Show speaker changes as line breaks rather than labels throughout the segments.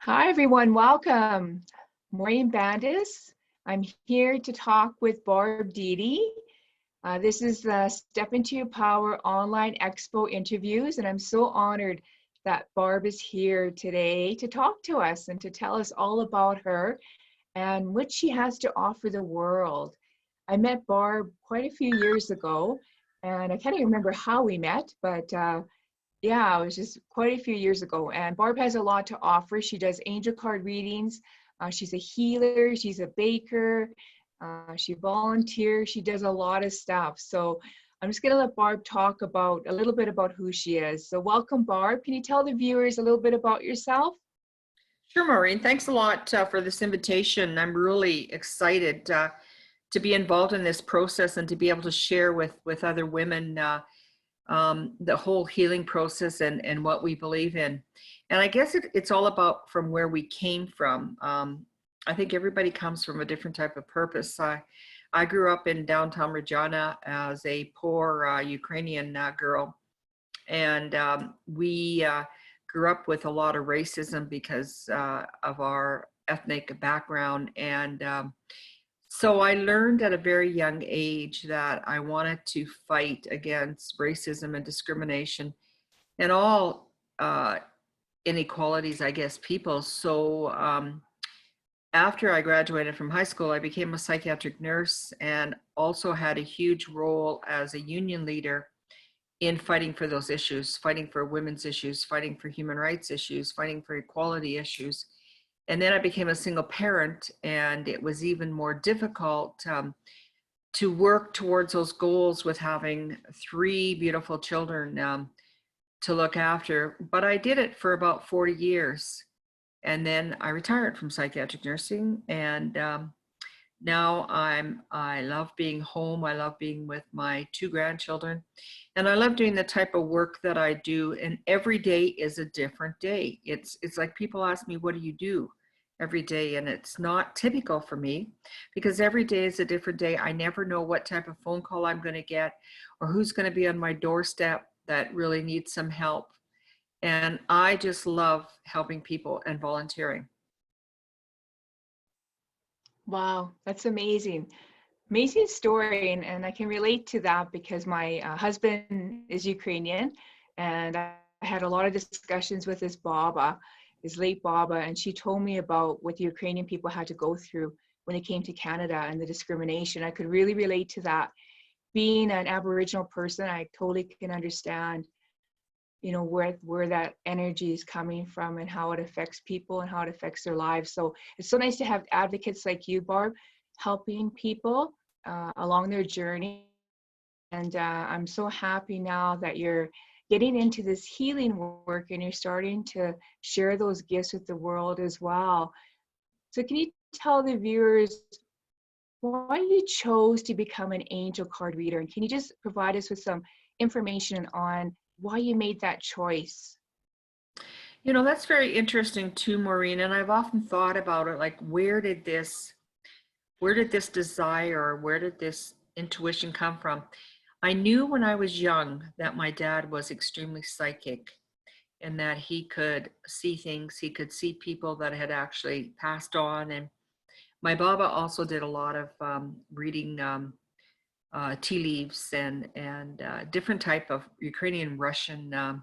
Hi, everyone. Welcome. Maureen Bandis. I'm here to talk with Barb Dedi. This is the Step Into Your Power online expo interviews, and I'm so honored that Barb is here today to talk to us and to tell us all about her and what she has to offer the world. I met Barb quite a few years ago, and I can't even remember how we met, but yeah, it was just quite a few years ago. And Barb has a lot to offer. She does angel card readings. She's a healer. She's a baker. She volunteers. She does a lot of stuff. So I'm just going to let Barb talk about a little bit about who she is. So welcome, Barb. Can you tell the viewers a little bit about yourself?
Sure, Maureen. Thanks a lot for this invitation. I'm really excited to be involved in this process and to be able to share with other women the whole healing process and what we believe in. And I guess it's all about from where we came from. I think everybody comes from a different type of purpose. I grew up in downtown Regina as a poor Ukrainian girl, and we grew up with a lot of racism because of our ethnic background. And so I learned at a very young age that I wanted to fight against racism and discrimination and all inequalities, I guess, people. So after I graduated from high school, I became a psychiatric nurse and also had a huge role as a union leader in fighting for those issues, fighting for women's issues, fighting for human rights issues, fighting for equality issues. And then I became a single parent, and it was even more difficult to work towards those goals with having three beautiful children to look after. But I did it for about 40 years. And then I retired from psychiatric nursing, and now I love being home. I love being with my two grandchildren, and I love doing the type of work that I do. And every day is a different day. It's like people ask me, what do you do every day? And it's not typical for me because every day is a different day. I never know what type of phone call I'm going to get or who's going to be on my doorstep that really needs some help. And I just love helping people and volunteering.
Wow, that's amazing. Amazing story. And I can relate to that because my husband is Ukrainian. And I had a lot of discussions with his Baba, his late Baba, and she told me about what the Ukrainian people had to go through when they came to Canada and the discrimination. I could really relate to that. Being an Aboriginal person, I totally can understand, you know, where that energy is coming from and how it affects people and how it affects their lives. So it's so nice to have advocates like you, Barb, helping people along their journey. And I'm so happy now that you're getting into this healing work and you're starting to share those gifts with the world as well. So can you tell the viewers why you chose to become an angel card reader? And can you just provide us with some information on why you made that choice?
You know, that's very interesting too, Maureen. And I've often thought about it, like, where did this desire, where did this intuition come from? I knew when I was young that my dad was extremely psychic and that he could see things, he could see people that had actually passed on. And my Baba also did a lot of reading tea leaves and different type of Ukrainian Russian,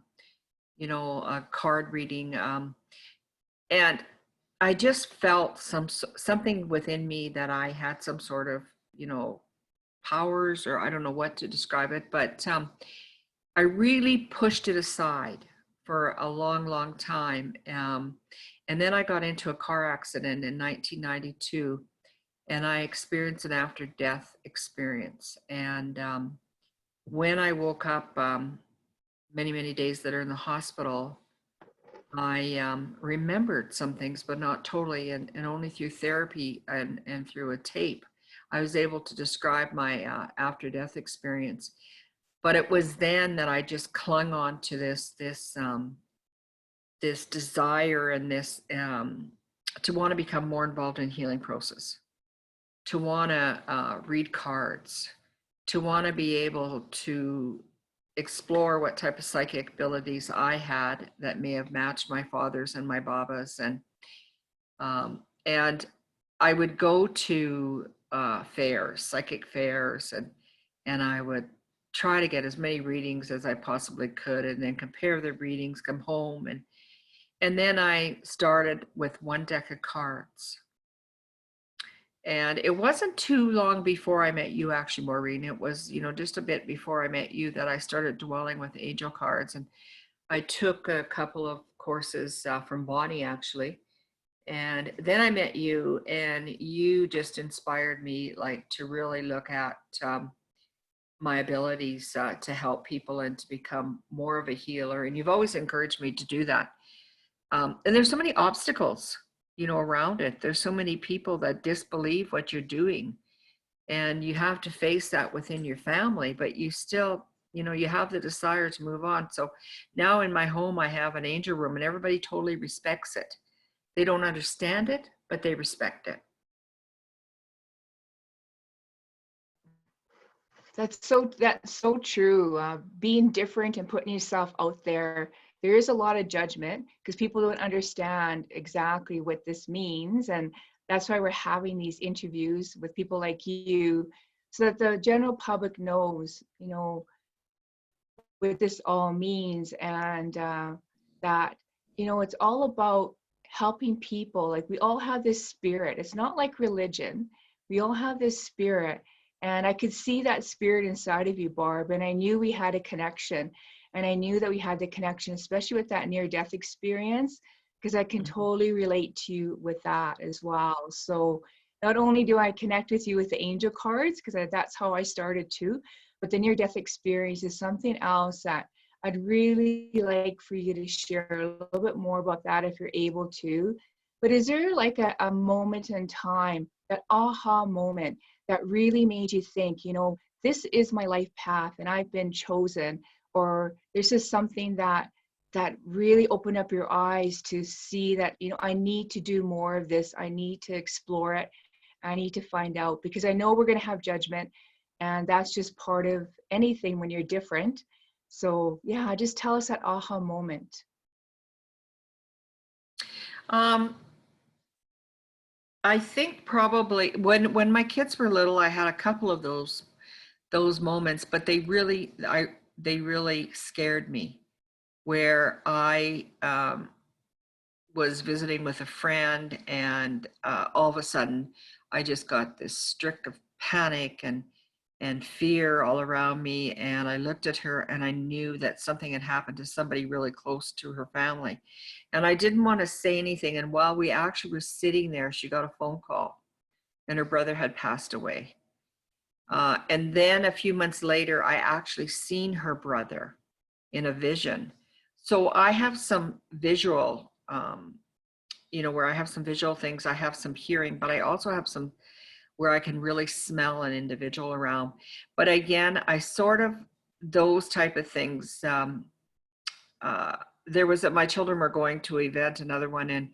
card reading. And I just felt something within me that I had some sort of, powers, or I don't know what to describe it, but I really pushed it aside for a long, long time. And then I got into a car accident in 1992, and I experienced an after-death experience. And when I woke up, many, many days later in the hospital, I remembered some things, but not totally, and only through therapy and through a tape, I was able to describe my after-death experience. But it was then that I just clung on to this desire and this to want to become more involved in healing process, to want to read cards, to want to be able to explore what type of psychic abilities I had that may have matched my father's and my baba's. And I would go to fairs, psychic fairs, and I would try to get as many readings as I possibly could, and then compare the readings, come home, and then I started with one deck of cards. And it wasn't too long before I met you, actually, Maureen. It was, just a bit before I met you that I started dwelling with angel cards. And I took a couple of courses from Bonnie, actually. And then I met you, and you just inspired me, like, to really look at my abilities to help people and to become more of a healer. And you've always encouraged me to do that. And there's so many obstacles, around it. There's so many people that disbelieve what you're doing, and you have to face that within your family, but you still, you have the desire to move on. So now in my home, I have an angel room, and everybody totally respects it. They don't understand it, but they respect it.
That's so true. Being different and putting yourself out there. There is a lot of judgment because people don't understand exactly what this means, and that's why we're having these interviews with people like you, so that the general public knows, what this all means, and that it's all about helping people. Like, we all have this spirit. It's not like religion. We all have this spirit. And I could see that spirit inside of you, Barb, and I knew we had a connection. And I knew that we had the connection, especially with that near-death experience, because I can totally relate to you with that as well. So not only do I connect with you with the angel cards, because that's how I started too, but the near-death experience is something else that I'd really like for you to share a little bit more about that if you're able to. But is there like a moment in time, that aha moment, that really made you think, this is my life path and I've been chosen? Or this is something that really opened up your eyes to see that, I need to do more of this. I need to explore it. I need to find out, because I know we're going to have judgment, and that's just part of anything when you're different. So yeah, just tell us that aha moment.
I think probably when my kids were little, I had a couple of those moments, but they really scared me, where I was visiting with a friend, and all of a sudden I just got this streak of panic and fear all around me. And I looked at her, and I knew that something had happened to somebody really close to her family. And I didn't want to say anything. And while we actually were sitting there, she got a phone call, and her brother had passed away. And then a few months later, I actually seen her brother in a vision. So I have some visual, where I have some visual things, I have some hearing, but I also have some where I can really smell an individual around. But again, I sort of, those type of things, there was my children were going to an event, another one,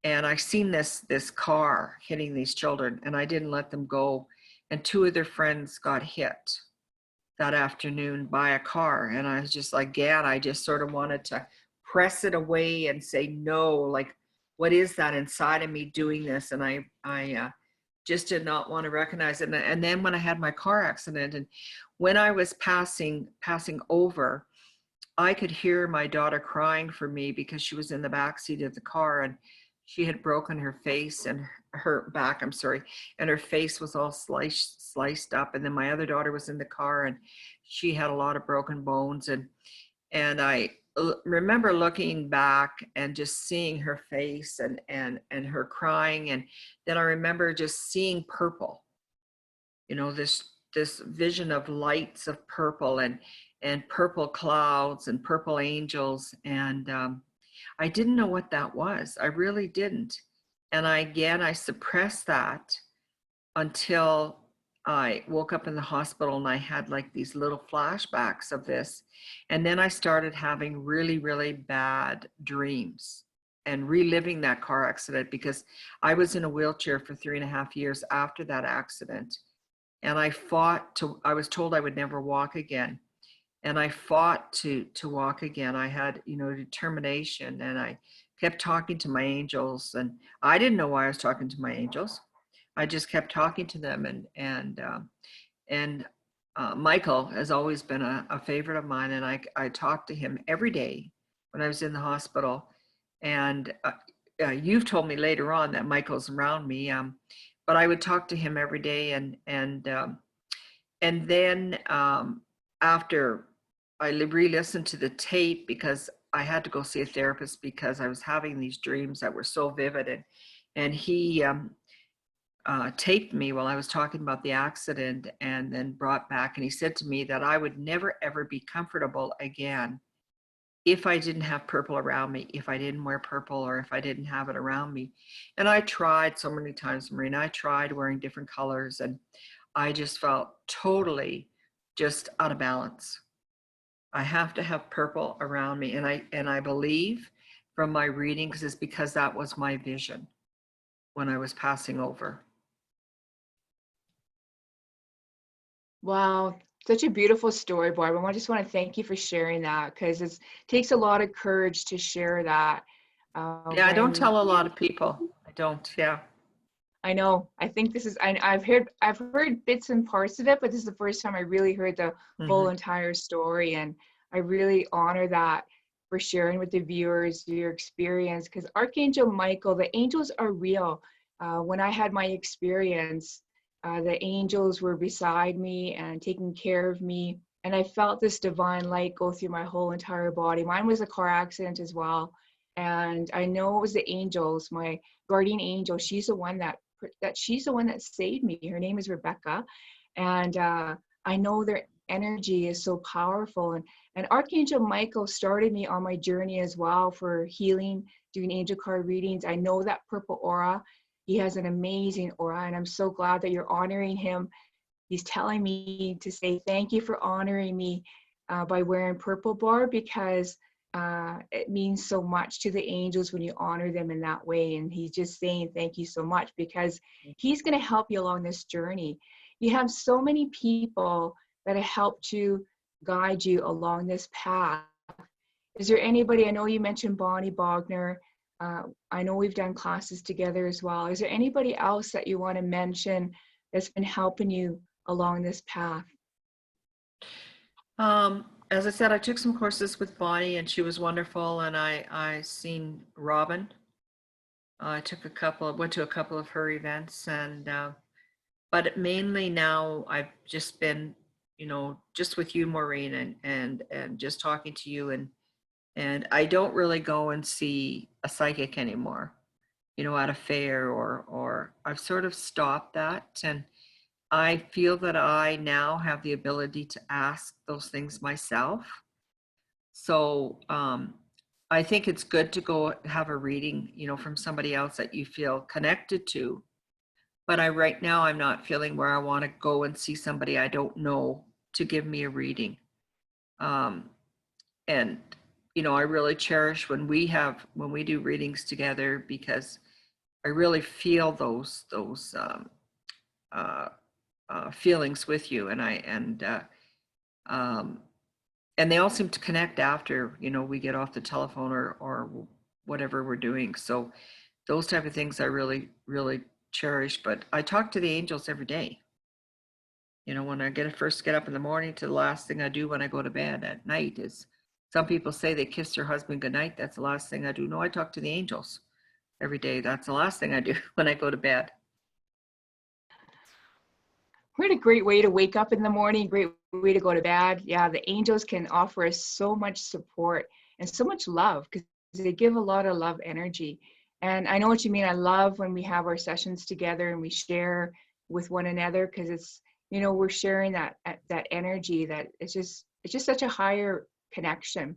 and I seen this car hitting these children, and I didn't let them go. And two of their friends got hit that afternoon by a car. And I was just like, again, I just sort of wanted to press it away and say, no, like, what is that inside of me doing this? And I just did not want to recognize it. And then when I had my car accident, and when I was passing over, I could hear my daughter crying for me because she was in the back seat of the car, and she had broken her face and her back, and her face was all sliced up. And then my other daughter was in the car, and she had a lot of broken bones. And I remember looking back and just seeing her face and her crying. And then I remember just seeing purple, this vision of lights of purple and purple clouds and purple angels. And I didn't know what that was. I really didn't. And I suppressed that until I woke up in the hospital, and I had like these little flashbacks of this. And then I started having really, really bad dreams and reliving that car accident, because I was in a wheelchair for 3.5 years after that accident. And I was told I would never walk again. and I fought to walk again. I had, determination, and I kept talking to my angels, and I didn't know why I was talking to my angels. I just kept talking to them, and Michael has always been a favorite of mine, and I talked to him every day when I was in the hospital. And you've told me later on that Michael's around me, but I would talk to him every day, and then after I re-listened to the tape, because I had to go see a therapist because I was having these dreams that were so vivid, and he taped me while I was talking about the accident, and then brought back, and he said to me that I would never ever be comfortable again if I didn't have purple around me, if I didn't wear purple, or if I didn't have it around me. And I tried so many times, Marina. I tried wearing different colors, and I just felt totally just out of balance. I have to have purple around me, and I believe from my readings is because that was my vision when I was passing over.
Wow, such a beautiful story, Barb. I just want to thank you for sharing that, because it takes a lot of courage to share that.
Yeah, I don't
When
tell a lot of people. I don't. Yeah.
I know, I think this is, I've heard bits and parts of it, but this is the first time I really heard the
Hmm.
full entire story, and I really honor that for sharing with the viewers your experience. Because Archangel Michael, the angels are real. When I had my experience, the angels were beside me and taking care of me, and I felt this divine light go through my whole entire body. Mine was a car accident as well, and I know it was the angels, my guardian angel. She's the one that saved me. Her name is Rebecca, and I know their energy is so powerful. And Archangel Michael started me on my journey as well for healing, doing angel card readings. I know that purple aura. He has an amazing aura, and I'm so glad that you're honoring him. He's telling me to say thank you for honoring me by wearing purple, Barb, because it means so much to the angels when you honor them in that way. And he's just saying thank you so much, because he's going to help you along this journey. You have so many people that have helped to guide you along this path. Is there anybody, I know you mentioned Bonnie Bogner. I know we've done classes together as well. Is there anybody else that you want to mention that's been helping you along this path?
As I said, I took some courses with Bonnie, and she was wonderful. And I seen Robin. I went to a couple of her events, and but mainly now I've just been, just with you, Maureen, and just talking to you, and I don't really go and see a psychic anymore, at a fair, or I've sort of stopped that, and I feel that I now have the ability to ask those things myself. So I think it's good to go have a reading, from somebody else that you feel connected to. But right now I'm not feeling where I want to go and see somebody I don't know to give me a reading. Um, and I really cherish when we do readings together, because I really feel those uh, feelings with you, um, and they all seem to connect after we get off the telephone, or whatever we're doing. So those type of things I really really cherish. But I talk to the angels every day. When I first get up in the morning to the last thing I do when I go to bed at night is, some people say they kiss their husband goodnight. That's the last thing I do. No, I talk to the angels every day. That's the last thing I do when I go to bed.
What a great way to wake up in the morning, great way to go to bed. Yeah, the angels can offer us so much support and so much love, because they give a lot of love energy. And I know what you mean. I love when we have our sessions together and we share with one another, because it's, we're sharing that energy, that it's just such a higher connection.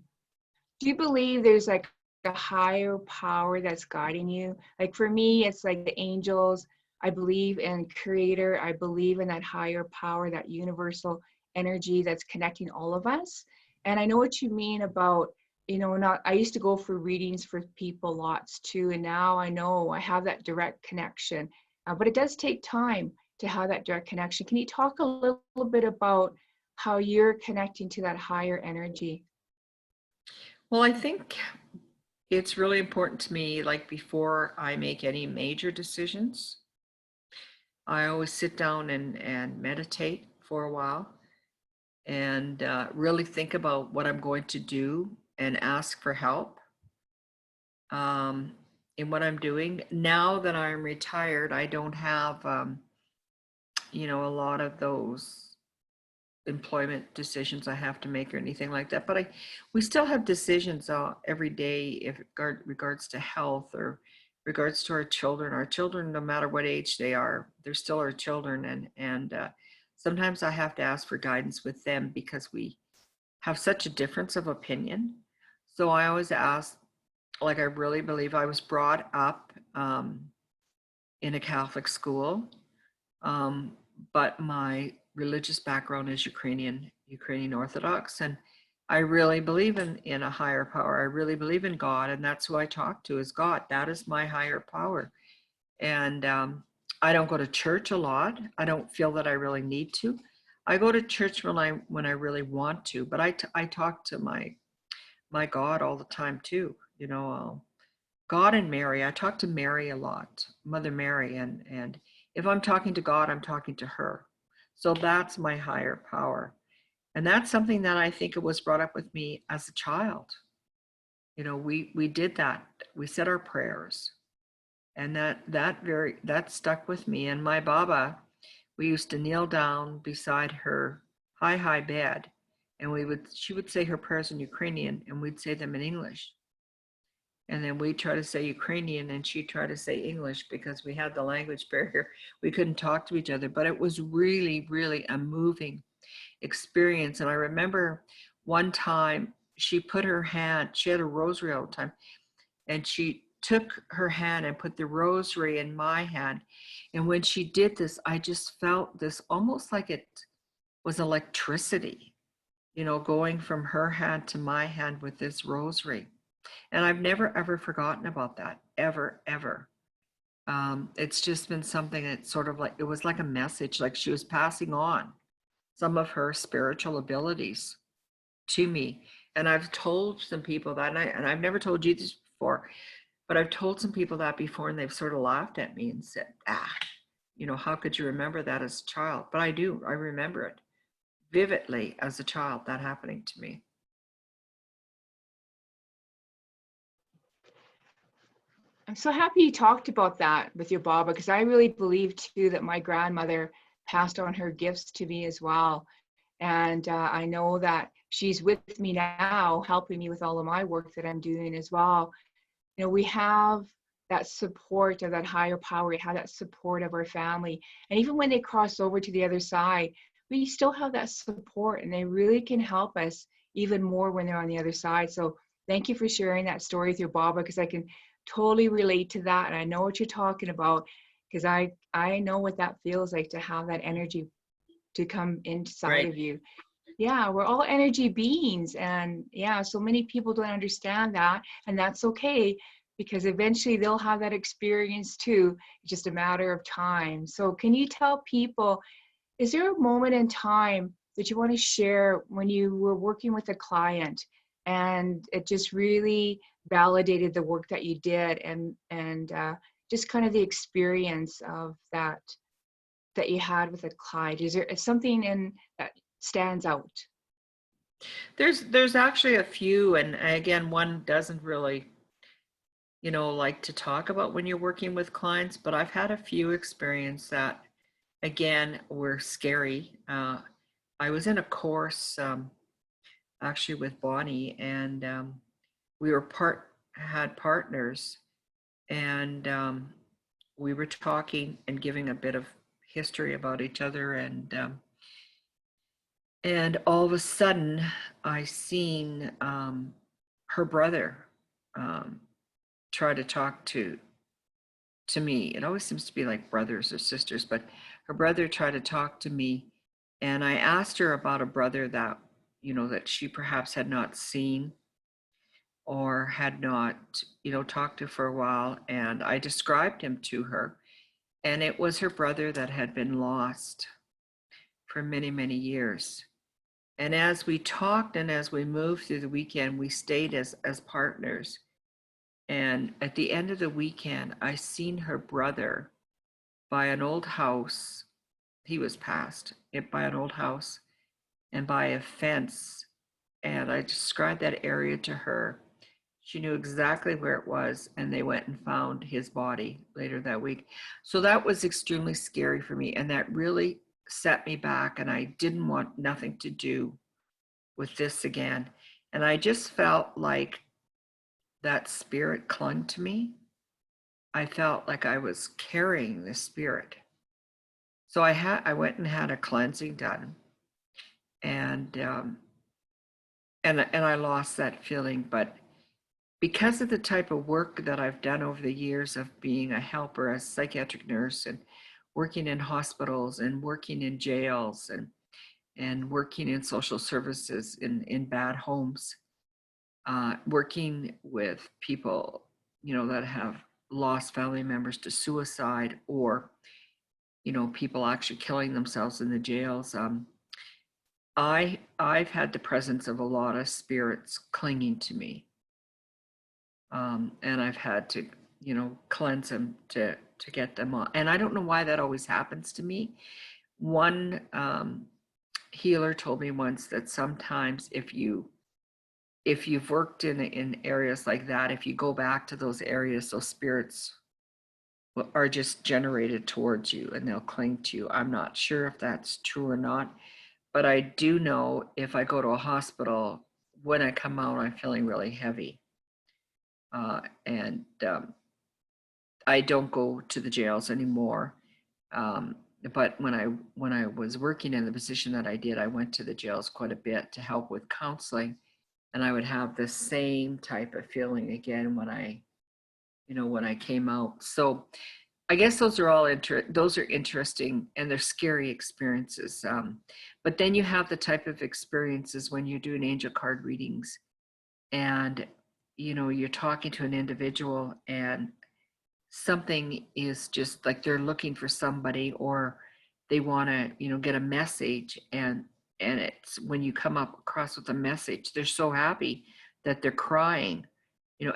Do you believe there's like a higher power that's guiding you? Like for me, it's like the angels. I believe in creator. I believe in that higher power, that universal energy that's connecting all of us. And I know what you mean about, not, I used to go for readings for people lots too. And now I know I have that direct connection, but it does take time to have that direct connection. Can you talk a little bit about how you're connecting to that higher energy?
Well, I think it's really important to me, like before I make any major decisions, I always sit down and meditate for a while and really think about what I'm going to do and ask for help um, in what I'm doing. Now that I'm retired, I don't have, a lot of those employment decisions I have to make or anything like that. But we still have decisions every day if regards to health or regards to our children. Our children, no matter what age they are, they're still our children, and sometimes I have to ask for guidance with them because we have such a difference of opinion. So I always ask, like I really believe I was brought up in a Catholic school. Um, but my religious background is Ukrainian Orthodox, and I really believe in a higher power. I really believe in God, and that's who I talk to is God. That is my higher power. And I don't go to church a lot. I don't feel that I really need to. I go to church when I really want to, but I talk to my God all the time too. God and Mary. I talk to Mary a lot, Mother Mary, and if I'm talking to God, I'm talking to her. So that's my higher power. And that's something that I think it was brought up with me as a child. We did that. We said our prayers. And that stuck with me. And my Baba, we used to kneel down beside her high bed, and she would say her prayers in Ukrainian and we'd say them in English. And then we try to say Ukrainian and she tried to say English because we had the language barrier. We couldn't talk to each other, but it was really, really a moving experience. And I remember one time she had a rosary all the time, and she took her hand and put the rosary in my hand. And when she did this, I just felt this almost like it was electricity, going from her hand to my hand with this rosary. And I've never, ever forgotten about that, ever, ever. It's just been something that sort of like, it was like a message, like she was passing on some of her spiritual abilities to me. And I've told some people that, and I've never told you this before, but I've told some people that before, and they've sort of laughed at me and said, how could you remember that as a child? But I do, I remember it vividly as a child, that happening to me.
I'm so happy you talked about that with your Baba, because I really believe too that my grandmother passed on her gifts to me as well. And I know that she's with me now, helping me with all of my work that I'm doing as well. We have that support of that higher power. We have that support of our family. And even when they cross over to the other side, we still have that support, and they really can help us even more when they're on the other side. So thank you for sharing that story with your Baba, because I can totally relate to that. And I know what you're talking about, because I know what that feels like to have that energy to come inside
Right.
of you. Yeah, we're all energy beings. And yeah, so many people don't understand that. And that's okay, because eventually they'll have that experience too. It's just a matter of time. So can you tell people, is there a moment in time that you want to share when you were working with a client and it just really validated the work that you did, and just kind of the experience of that you had with a client? Is there something in that stands out?
There's actually a few, and again, one doesn't really, like to talk about when you're working with clients, but I've had a few experiences that, again, were scary. I was in a course actually with Bonnie, and we had partners, and we were talking and giving a bit of history about each other, and all of a sudden I seen her brother um, try to talk to me. It always seems to be like brothers or sisters, but her brother tried to talk to me, and I asked her about a brother that that she perhaps had not seen or had not talked to for a while, and I described him to her, and it was her brother that had been lost for many, many years. And as we talked and as we moved through the weekend, we stayed as partners. And at the end of the weekend, I seen her brother by an old house. He was passed by an old house and by a fence. And I described that area to her. She knew exactly where it was, and they went and found his body later that week. So that was extremely scary for me, and that really set me back, and I didn't want nothing to do with this again. And I just felt like that spirit clung to me. I felt like I was carrying the spirit. So I went and had a cleansing done, and I lost that feeling. But because of the type of work that I've done over the years of being a helper as a psychiatric nurse and working in hospitals and working in jails and working in social services in bad homes, working with people, that have lost family members to suicide, or, people actually killing themselves in the jails. I've had the presence of a lot of spirits clinging to me. And I've had to, cleanse them to get them on. And I don't know why that always happens to me. One healer told me once that sometimes if you've worked in areas like that, if you go back to those areas, those spirits are just generated towards you and they'll cling to you. I'm not sure if that's true or not, but I do know if I go to a hospital, when I come out, I'm feeling really heavy. And I don't go to the jails anymore. But when I was working in the position that I did, I went to the jails quite a bit to help with counseling, and I would have the same type of feeling again when I came out. So I guess those are interesting, and they're scary experiences. But then you have the type of experiences when you're doing angel card readings, and you're talking to an individual and something is just like they're looking for somebody, or they want to get a message, and it's when you come up across with a message, they're so happy that they're crying,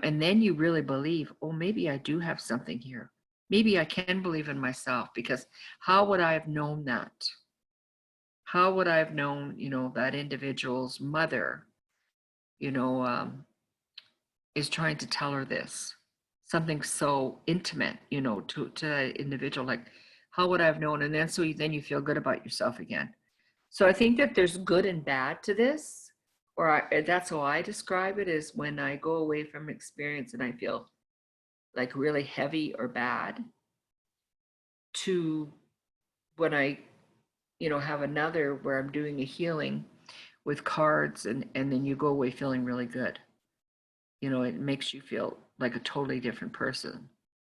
and then you really believe, oh, maybe I do have something here. Maybe I can believe in myself, because how would I have known that? How would I have known, that individual's mother, is trying to tell her this, something so intimate, to an individual. Like, how would I have known? And then then you feel good about yourself again. So I think that there's good and bad to this, or that's how I describe it, is when I go away from experience and I feel like really heavy or bad, to when I, have another where I'm doing a healing with cards, and then you go away feeling really good. It makes you feel like a totally different person.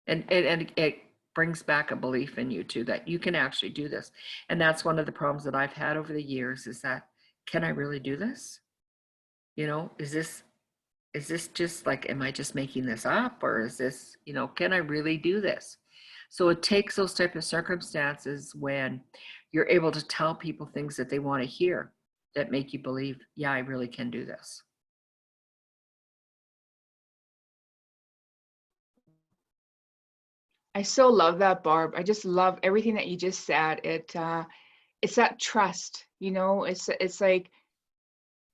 And it brings back a belief in you too, that you can actually do this. And that's one of the problems that I've had over the years, is that, can I really do this? Is this just like, am I just making this up? Or is this, can I really do this? So it takes those type of circumstances when you're able to tell people things that they want to hear, that make you believe, yeah, I really can do this.
I so love that, Barb. I just love everything that you just said. It's that trust, it's like,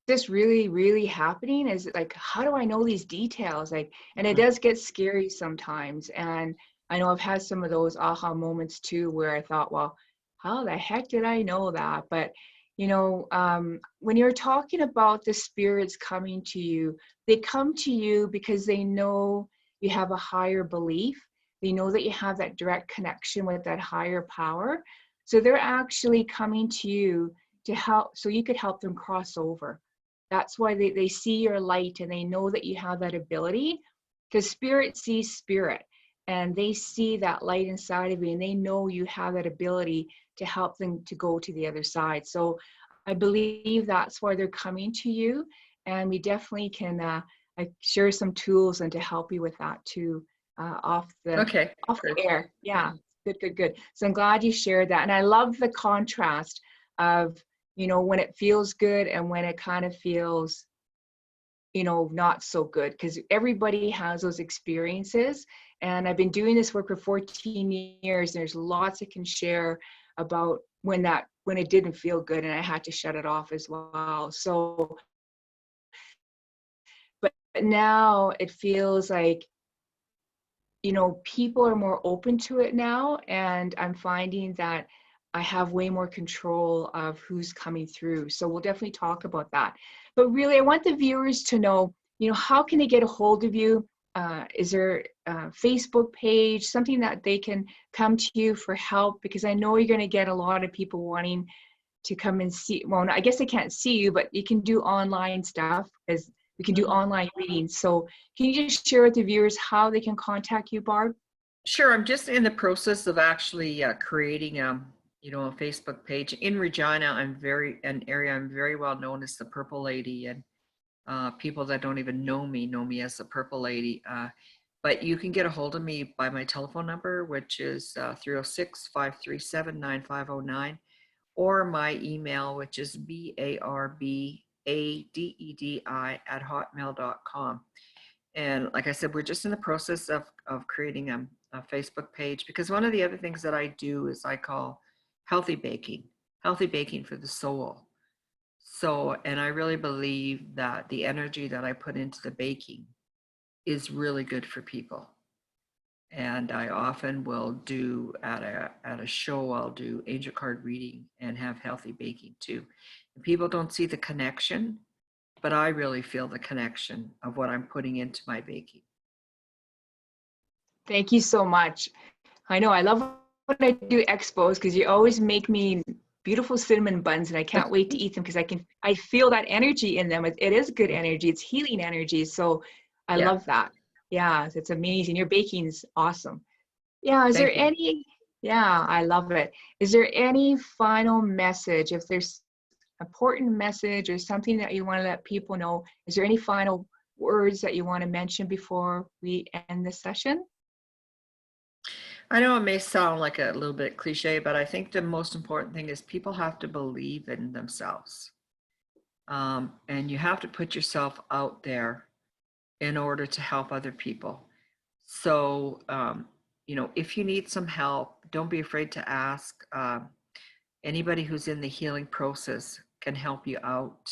this really, really happening? Is it like, how do I know these details? Like, and it does get scary sometimes. And I know I've had some of those aha moments too, where I thought, well, how the heck did I know that? But, when you're talking about the spirits coming to you, they come to you because they know you have a higher belief. They know that you have that direct connection with that higher power. So they're actually coming to you to help, so you could help them cross over. That's why they see your light, and they know that you have that ability, because spirit sees spirit, and they see that light inside of you, and they know you have that ability to help them to go to the other side. So I believe that's why they're coming to you, and we definitely can share some tools and to help you with that too, off the air. Yeah, good. So I'm glad you shared that. And I love the contrast of you know, when it feels good and when it kind of feels, you know, not so good, because everybody has those experiences. And I've been doing this work for 14 years. There's lots I can share about when it didn't feel good and I had to shut it off as well. So, but now it feels like, you know, people are more open to it now, and I'm finding that I have way more control of who's coming through. So we'll definitely talk about that. But really, I want the viewers to know, you know, how can they get a hold of you? Is there a Facebook page, something that they can come to you for help? Because I know you're going to get a lot of people wanting to come and see. Well, I guess they can't see you, but you can do online stuff, as we can do online readings. So can you just share with the viewers how they can contact you, Barb?
Sure. I'm just in the process of actually creating you know, a Facebook page in Regina. I'm very well known as the Purple Lady, and people that don't even know me as the Purple Lady. But you can get a hold of me by my telephone number, which is 306-537-9509, or my email, which is barbadedi@hotmail.com. And like I said, we're just in the process of creating a Facebook page, because one of the other things that I do is I call healthy baking for the soul. So, and I really believe that the energy that I put into the baking is really good for people. And I often will do at a show, I'll do angel card reading and have healthy baking too. And people don't see the connection, but I really feel the connection of what I'm putting into my baking.
Thank you so much. I know I love when I do expos, because you always make me beautiful cinnamon buns, and I can't wait to eat them, because I feel that energy in them. It is good energy. It's healing energy. So I
Yeah,
love that. Yeah, it's amazing. Your baking's awesome. Yeah, is there
thank you.
yeah, I love it. Is there any final message? If there's important message or something that you want to let people know, is there any final words that you want to mention before we end the session?
I know it may sound like a little bit cliche, but I think the most important thing is people have to believe in themselves. And you have to put yourself out there in order to help other people. So, you know, if you need some help, don't be afraid to ask. Anybody who's in the healing process can help you out.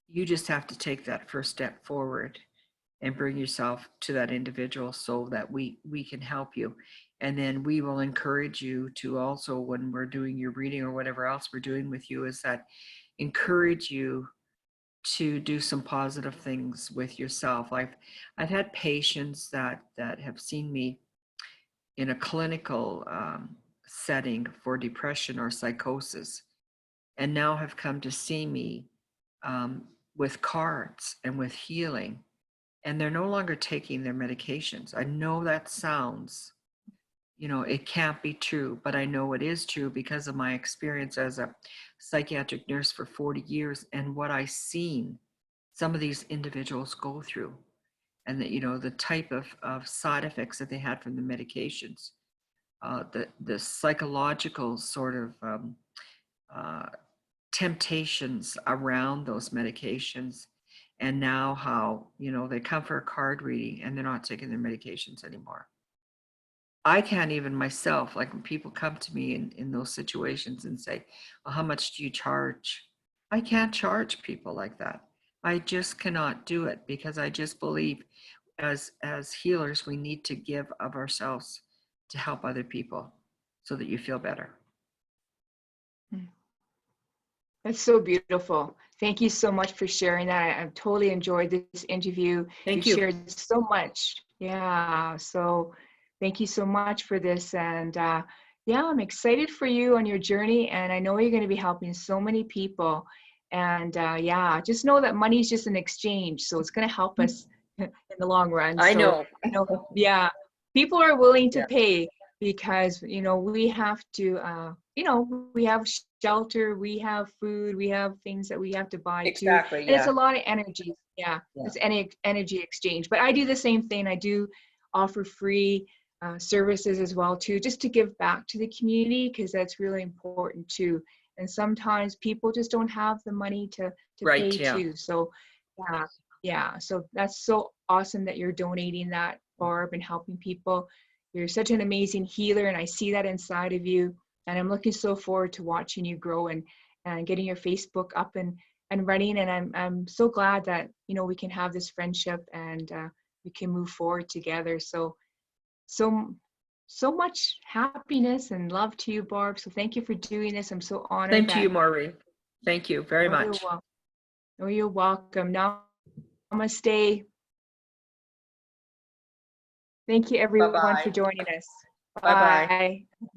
You just have to take that first step forward and bring yourself to that individual so that we can help you. And then we will encourage you to also, when we're doing your reading or whatever else we're doing with you, is that encourage you to do some positive things with yourself. I've had patients that have seen me in a clinical setting for depression or psychosis, and now have come to see me with cards and with healing, and they're no longer taking their medications. I know that sounds, you know, it can't be true, but I know it is true because of my experience as a psychiatric nurse for 40 years and what I've seen some of these individuals go through, and that, you know, the type of side effects that they had from the medications, the psychological sort of uh, temptations around those medications, and now how, you know, they come for a card reading and they're not taking their medications anymore. I can't even myself, like when people come to me in those situations and say, well, how much do you charge? I can't charge people like that. I just cannot do it, because I just believe as healers, we need to give of ourselves to help other people so that you feel better.
That's so beautiful. Thank you so much for sharing that. I've totally enjoyed this interview. You
Thank you.
shared so much. Yeah. So thank you so much for this. And yeah, I'm excited for you on your journey. And I know you're going to be helping so many people. And yeah, just know that money is just an exchange. So it's going to help us in the long run.
I
So,
know.
you know, yeah, people are willing to
Yeah,
pay, because, you know, we have to, you know, we have shelter, we have food, we have things that we have to buy too.
exactly.
And it's
Yeah.
a lot of energy. Yeah,
Yeah.
it's any energy exchange. But I do the same thing. I do offer free services as well too, just to give back to the community, because that's really important too. and sometimes people just don't have the money to
Right,
pay
yeah.
too. So yeah, so that's so awesome that you're donating that, Barb, and helping people. You're such an amazing healer, and I see that inside of you, and I'm looking so forward to watching you grow and getting your Facebook up and running. And I'm so glad that, you know, we can have this friendship, and we can move forward together. So so much happiness and love to you, Barb. So thank you for doing this. I'm so
Same
honored
to you,
that.
Maureen. Thank you very
Oh, you're
much.
welcome. Oh, you're welcome. Namaste. Thank you, everyone,
Bye-bye.
for joining us.
Bye-bye.
Bye.